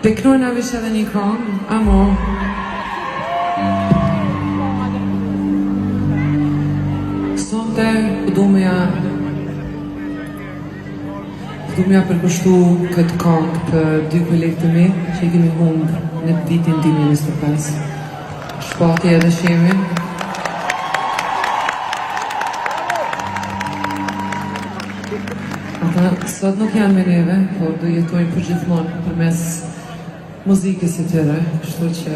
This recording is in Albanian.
Teknoj na vish edhe një këngë, amo. Sonte du meja përkushtu këtë këngë për 2 kolegë të mi që I kemi humbë në vitin 2025. Shpati edhe shemi. Ata sot nuk janë me neve, por do jetojnë për gjithmonë përmes muzikës e tyre, kështu që